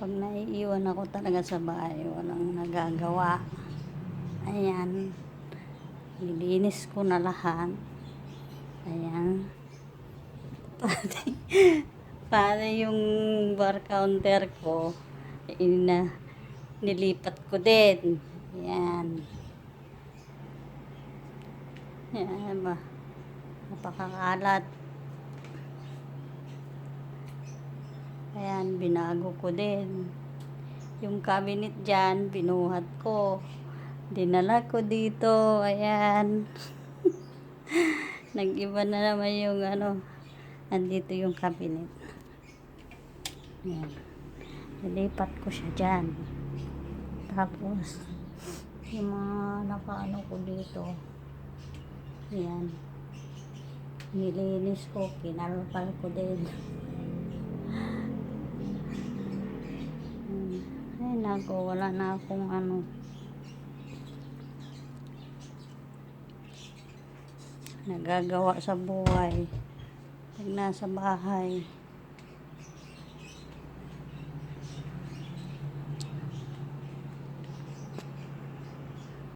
Pag naiiwan ako talaga sa bahay, walang nagagawa. Ayan. Nilinis ko na lahat. Ayan. Pati yung bar counter ko, nilipat ko din. Ayan. Ayan ba? Napakakalat. Ayan, binago ko din. Yung cabinet dyan, binuhat ko. Dinala ko dito. Ayan. Nag-iba na naman yung andito yung cabinet. Ayan. Nilipat ko siya dyan. Tapos, yung mga nakaano ko dito. Ayan. Nilinis ko, kinalpal ko din. Ay nako, wala na akong nagagawa sa buhay pag nasa bahay.